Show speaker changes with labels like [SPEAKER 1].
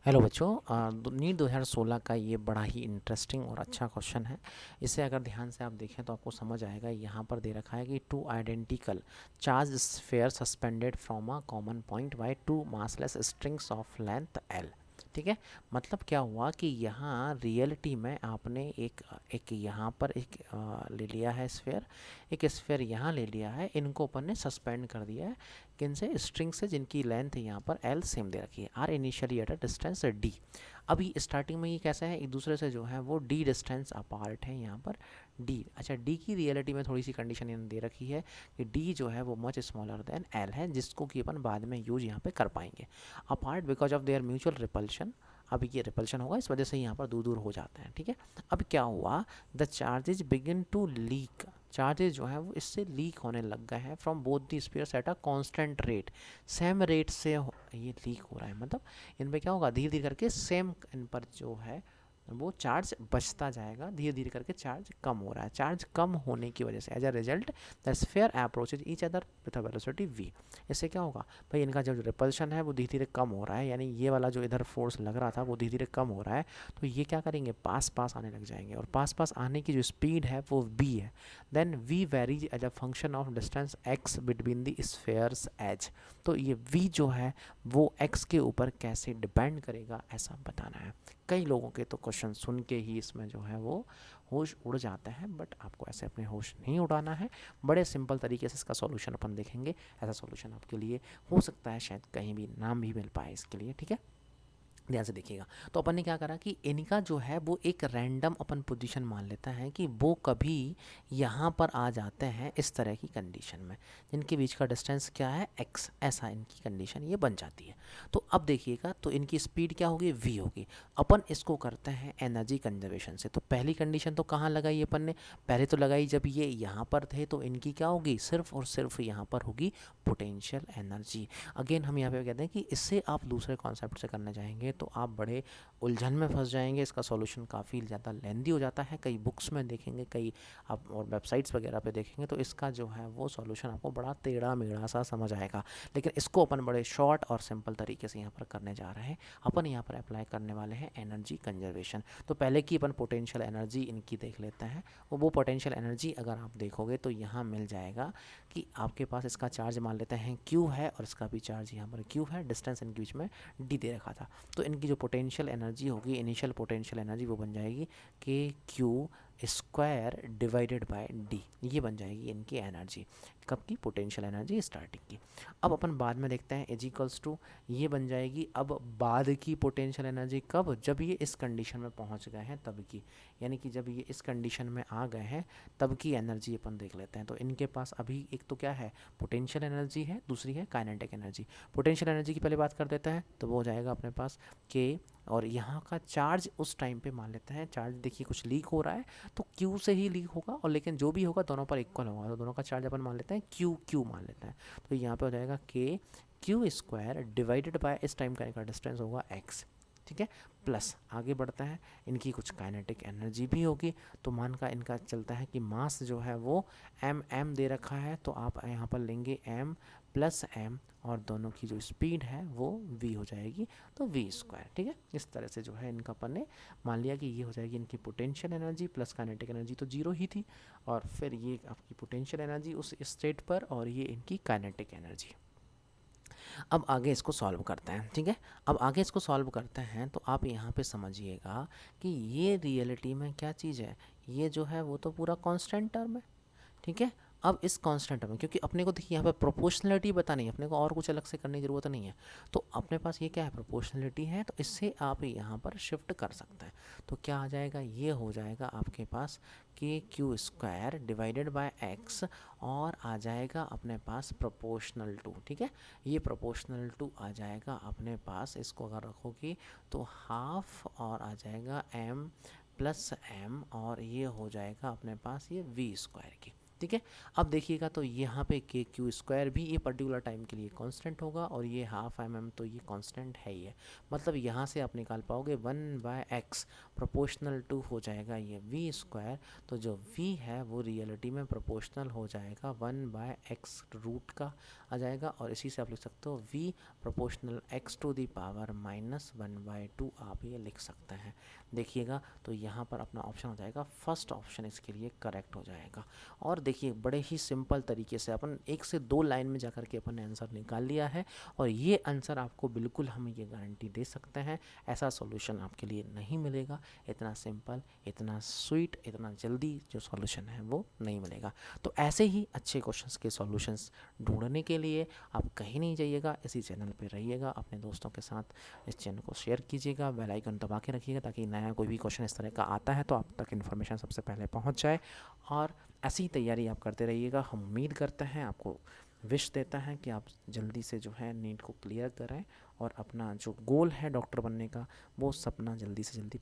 [SPEAKER 1] Hello बच्चों, NEET 2016 का ये बड़ा ही इंटरेस्टिंग और अच्छा क्वेश्चन है। इसे अगर ध्यान से आप देखें तो आपको समझ आएगा। यहाँ पर दे रखा है कि two identical charge sphere suspended from a common point by two massless strings of length L. ठीक है। मतलब क्या हुआ कि यहाँ रियलिटी में आपने एक एक यहाँ पर एक ले लिया है स्फेयर, एक स्फेयर यहाँ ले लिया है, इनको अपन ने सस्पेंड कर दिया है किन से, स्ट्रिंग से, जिनकी लेंथ यहाँ पर एल सेम दे रखी है, are initially at a distance D. अभी स्टार्टिंग में ये कैसा है, एक दूसरे से जो है वो डी डिस्टेंस अपार्ट है यहाँ पर डी। अच्छा, डी की रियलिटी में थोड़ी सी कंडीशन इन्होंने दे रखी है कि डी जो है वो मच स्मॉलर देन एल है, जिसको कि अपन बाद में यूज यहाँ पे कर पाएंगे। Apart because of their mutual repulsion. अब ये रिपल्शन होगा, इस वजह से यहाँ पर दूर दूर हो जाते हैं। ठीक है। अब क्या हुआ, the charges begin to leak. Charges जो है वो इससे लीक होने लग गए हैं from both the spheres at a constant rate. Same rate से ये लीक हो रहा है, मतलब इन पे क्या होगा, धीरे धीरे करके सेम इन पर जो है वो चार्ज बचता जाएगा, धीरे धीरे करके चार्ज कम हो रहा है। चार्ज कम होने की वजह से as a result the sphere approaches each other with a velocity v। इससे क्या होगा भाई, इनका जो रिपल्शन है वो धीरे धीरे कम हो रहा है, यानी ये वाला जो इधर फोर्स लग रहा था वो धीरे धीरे कम हो रहा है। तो ये क्या करेंगे, पास पास आने लग जाएंगे, और पास पास आने की जो स्पीड है वो v है। Then v varies as a function of distance x between the spheres as. तो ये v जो है वो x के ऊपर कैसे डिपेंड करेगा, ऐसा बताना है। कई लोगों के तो क्वेश्चन सुन के ही इसमें जो है वो होश उड़ जाते हैं, बट आपको ऐसे अपने होश नहीं उड़ाना है। बड़े सिंपल तरीके से इसका सॉल्यूशन अपन देखेंगे। ऐसा सॉल्यूशन आपके लिए हो सकता है शायद कहीं भी नाम भी मिल पाए इसके लिए। ठीक है, ध्यान से देखिएगा। तो अपन ने क्या करा कि इनका जो है वो एक रैंडम अपन पोजीशन मान लेता है कि वो कभी यहाँ पर आ जाते हैं इस तरह की कंडीशन में, जिनके बीच का डिस्टेंस क्या है, x। ऐसा इनकी कंडीशन ये बन जाती है। तो अब देखिएगा, तो इनकी स्पीड क्या होगी, v होगी। अपन इसको करते हैं एनर्जी कंजर्वेशन से। तो पहली कंडीशन तो कहाँ लगाई अपन ने, पहले तो लगाई जब ये यहाँ पर थे, तो इनकी क्या होगी, सिर्फ और सिर्फ यहाँ पर होगी पोटेंशियल एनर्जी। अगेन हम यहाँ पे कहते हैं कि इससे आप दूसरे कॉन्सेप्ट से करना चाहेंगे तो आप बड़े उलझन में फंस जाएंगे। इसका सॉल्यूशन काफ़ी ज़्यादा लेंदी हो जाता है, कई बुक्स में देखेंगे, कई आप और वेबसाइट्स वगैरह पे देखेंगे तो इसका जो है वो सॉल्यूशन आपको बड़ा टेढ़ा मेढ़ा सा समझ आएगा। लेकिन इसको अपन बड़े शॉर्ट और सिंपल तरीके से यहाँ पर करने जा रहे हैं। अपन यहाँ पर अप्लाई करने वाले हैं एनर्जी कंजर्वेशन। तो पहले की अपन पोटेंशियल एनर्जी इनकी देख लेते हैं। वो पोटेंशियल एनर्जी अगर आप देखोगे तो यहाँ मिल जाएगा कि आपके पास इसका चार्ज मान लेते हैं q है, और इसका भी चार्ज यहाँ पर q है, डिस्टेंस इनके बीच में d दे रखा था। तो इनकी जो पोटेंशियल एनर्जी होगी, इनिशियल पोटेंशियल एनर्जी, वो बन जाएगी के Q square divided by D. ये बन जाएगी इनकी एनर्जी, कब की, पोटेंशियल एनर्जी स्टार्टिंग की। अब अपन बाद में देखते हैं इज इक्वल्स टू, ये बन जाएगी अब बाद की पोटेंशियल एनर्जी, कब, जब ये इस कंडीशन में पहुंच गए हैं तब की, यानी कि जब ये इस कंडीशन में आ गए हैं तब की एनर्जी अपन देख लेते हैं। तो इनके पास अभी एक तो क्या है, पोटेंशियल एनर्जी है, दूसरी है काइनेटिक एनर्जी। पोटेंशियल एनर्जी की पहले बात कर देते हैं, तो वो हो जाएगा अपने पास के, और यहाँ का चार्ज उस टाइम पे मान लेते हैं, चार्ज देखिए कुछ लीक हो रहा है तो Q से ही लीक होगा, और लेकिन जो भी होगा दोनों पर इक्वल होगा, तो दोनों का चार्ज अपन मान लेते हैं Q Q मान लेते हैं। तो यहाँ पे हो जाएगा के क्यू स्क्वायर डिवाइडेड बाय इस टाइम का इनका डिस्टेंस होगा x। ठीक है, प्लस आगे बढ़ता है, इनकी कुछ काइनेटिक एनर्जी भी होगी। तो मान का इनका चलता है कि मास जो है वो m दे रखा है, तो आप यहाँ पर लेंगे m प्लस m, और दोनों की जो स्पीड है वो v हो जाएगी, तो v स्क्वायर। ठीक है, इस तरह से जो है इनका अपन ने मान लिया कि ये हो जाएगी इनकी potential energy plus kinetic energy, तो जीरो ही थी, और फिर ये आपकी पोटेंशियल एनर्जी उस स्टेट पर, और ये इनकी काइनेटिक एनर्जी। अब आगे इसको सॉल्व करते हैं। ठीक है, अब आगे इसको सॉल्व करते हैं तो आप यहाँ पे समझिएगा कि ये रियलिटी में क्या चीज़ है, ये जो है वो तो पूरा कांस्टेंट टर्म है। ठीक है, अब इस कांस्टेंट में, क्योंकि अपने को देखिए यहाँ पे प्रोपोर्शनलिटी बतानी है, अपने को और कुछ अलग से करने की ज़रूरत नहीं है। तो अपने पास ये क्या है, प्रोपोर्शनलिटी है, तो इससे आप यहाँ पर शिफ्ट कर सकते हैं। तो क्या आ जाएगा, ये हो जाएगा आपके पास के Q square divided by x, और आ जाएगा अपने पास प्रोपोर्शनल टू। ठीक है, ये प्रोपोर्शनल टू आ जाएगा अपने पास, इसको अगर रखोगे तो हाफ, और आ जाएगा m प्लस m, और ये हो जाएगा अपने पास ये v स्क्वायर की। ठीक है। अब देखिएगा तो यहाँ पे के क्यू स्क्वायर भी ये पर्टिकुलर टाइम के लिए कांस्टेंट होगा और ये हाफ mm तो ये कांस्टेंट है ही है। मतलब यहाँ से आप निकाल पाओगे 1/x प्रोपोर्शनल टू हो जाएगा ये v स्क्वायर। तो जो v है वो रियलिटी में प्रोपोर्शनल हो जाएगा 1/x रूट का आ जाएगा। और इसी से आप लिख सकते हो v proportional x to the power -1/2 आप ये लिख सकते हैं। देखिएगा तो यहाँ पर अपना ऑप्शन हो जाएगा फर्स्ट ऑप्शन इसके लिए करेक्ट हो जाएगा। और देखिए बड़े ही सिंपल तरीके से अपन 1 से 2 लाइन में जाकर के अपन ने आंसर निकाल लिया है। और ये आंसर आपको बिल्कुल हम ये गारंटी दे सकते हैं ऐसा सॉल्यूशन आपके लिए नहीं मिलेगा। इतना सिंपल, इतना स्वीट, इतना जल्दी जो सॉल्यूशन है वो नहीं मिलेगा। तो ऐसे ही अच्छे क्वेश्चंस के सॉल्यूशंस ढूंढने के लिए आप कहीं नहीं जाइएगा, इसी चैनल पर रहिएगा, अपने दोस्तों के साथ इस चैनल को शेयर कीजिएगा, बेल आइकन दबा के रखिएगा ताकि नया कोई भी क्वेश्चन इस तरह का आता है तो आप तक इन्फॉर्मेशन सबसे पहले पहुंच जाए। और ऐसी तैयारी आप करते रहिएगा। हम उम्मीद करते हैं, आपको विश देता है कि आप जल्दी से जो है नीट को क्लियर करें और अपना जो गोल है डॉक्टर बनने का वो सपना जल्दी से जल्दी